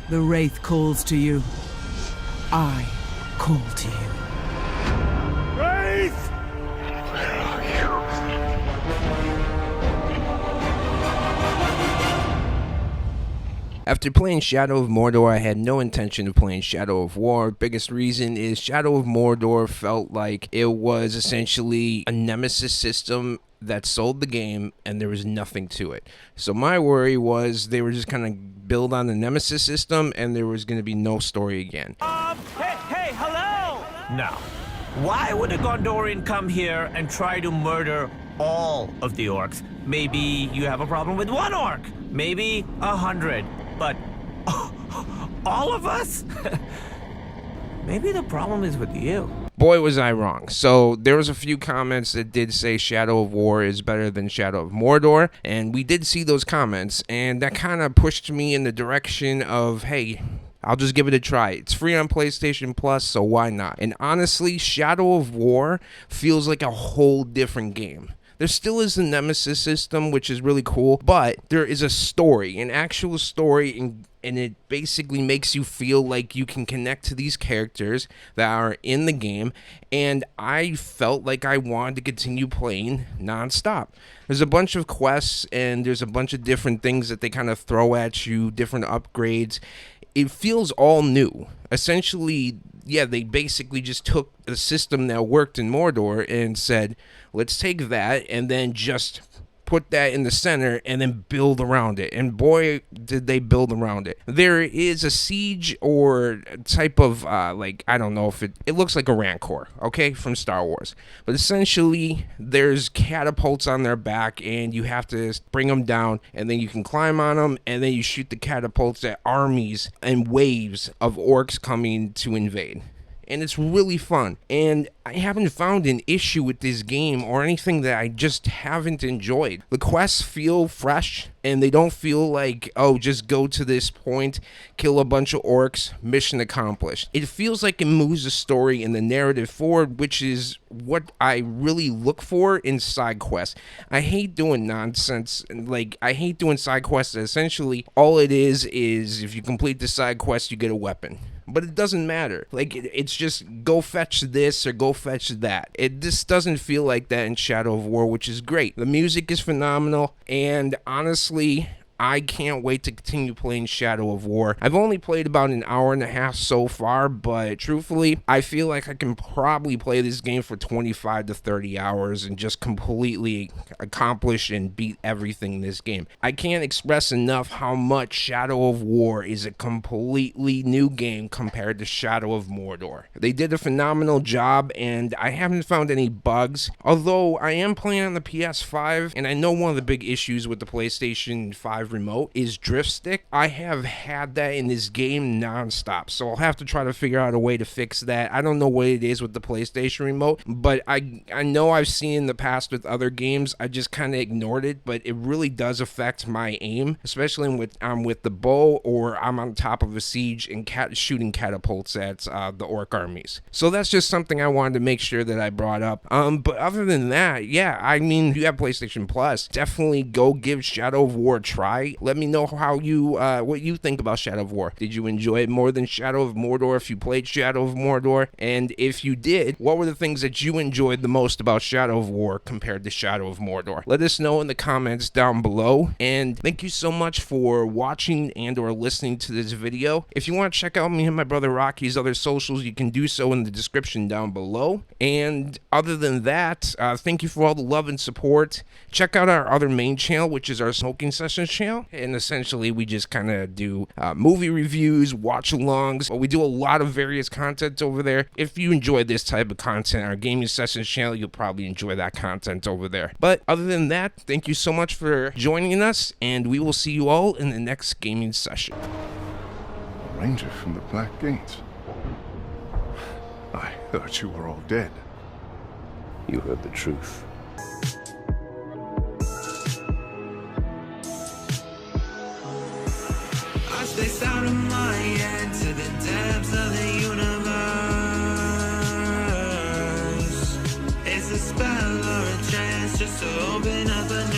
The Wraith calls to you. I call to you. Wraith! Where are you? After playing Shadow of Mordor, I had no intention of playing Shadow of War. Biggest reason is Shadow of Mordor felt like it was essentially a Nemesis system that sold the game and there was nothing to it. So my worry was they were just kind of build on the Nemesis system and there was going to be no story again. Hey, hello! Now, why would a Gondorian come here and try to murder all of the orcs? Maybe you have a problem with one orc, maybe 100, but all of us? Maybe the problem is with you. Boy, was I wrong. So there was a few comments that did say Shadow of War is better than Shadow of Mordor, and we did see those comments, and that kind of pushed me in the direction of, hey, I'll just give it a try. It's free on PlayStation Plus, so why not? And honestly, Shadow of War feels like a whole different game. There still is a Nemesis system, which is really cool, but there is a story, an actual story, and it basically makes you feel like you can connect to these characters that are in the game, and I felt like I wanted to continue playing nonstop. There's a bunch of quests, and there's a bunch of different things that they kind of throw at you, different upgrades. It feels all new. Essentially, yeah, they basically just took a system that worked in Mordor and said, let's take that and then just put that in the center and then build around it. And boy, did they build around it. There is a siege or type of, like, I don't know if it looks like a Rancor, okay, from Star Wars. But essentially, there's catapults on their back and you have to bring them down and then you can climb on them and then you shoot the catapults at armies and waves of orcs coming to invade. And it's really fun. And I haven't found an issue with this game or anything that I just haven't enjoyed. The quests feel fresh and they don't feel like, oh, just go to this point, kill a bunch of orcs, mission accomplished. It feels like it moves the story and the narrative forward, which is what I really look for in side quests. I hate doing nonsense. Like, I hate doing side quests that essentially all it is if you complete the side quest, you get a weapon. But it doesn't matter. Like, it's just go fetch this or go fetch that. It just doesn't feel like that in Shadow of War, which is great. The music is phenomenal, and honestly, I can't wait to continue playing Shadow of War. I've only played about an hour and a half so far, but truthfully, I feel like I can probably play this game for 25 to 30 hours and just completely accomplish and beat everything in this game. I can't express enough how much Shadow of War is a completely new game compared to Shadow of Mordor. They did a phenomenal job, and I haven't found any bugs, although I am playing on the PS5, and I know one of the big issues with the PlayStation 5 remote is drift stick. I have had that in this game nonstop, so I'll have to try to figure out a way to fix that. I don't know what it is with the PlayStation remote, but I know I've seen in the past with other games. I just kind of ignored it, but it really does affect my aim, especially when I'm with the bow or I'm on top of a siege and shooting catapults at the orc armies. So that's just something I wanted to make sure that I brought up. But other than that, yeah, I mean, if you have PlayStation Plus, definitely go give Shadow of War a try. Let me know how what you think about Shadow of War. Did you enjoy it more than Shadow of Mordor if you played Shadow of Mordor? And if you did, what were the things that you enjoyed the most about Shadow of War compared to Shadow of Mordor? Let us know in the comments down below. And thank you so much for watching and or listening to this video. If you want to check out me and my brother Rocky's other socials, you can do so in the description down below. And other than that, thank you for all the love and support. Check out our other main channel, which is our Smokin Sessions channel. And essentially, we just kind of do movie reviews, watch-alongs. We do a lot of various content over there. If you enjoy this type of content, our Gaming Sessions channel, you'll probably enjoy that content over there. But other than that, thank you so much for joining us, and we will see you all in the next gaming session. A ranger from the Black Gates. I thought you were all dead. You heard the truth. This out of my head to the depths of the universe. It's a spell or a chance just to open up a new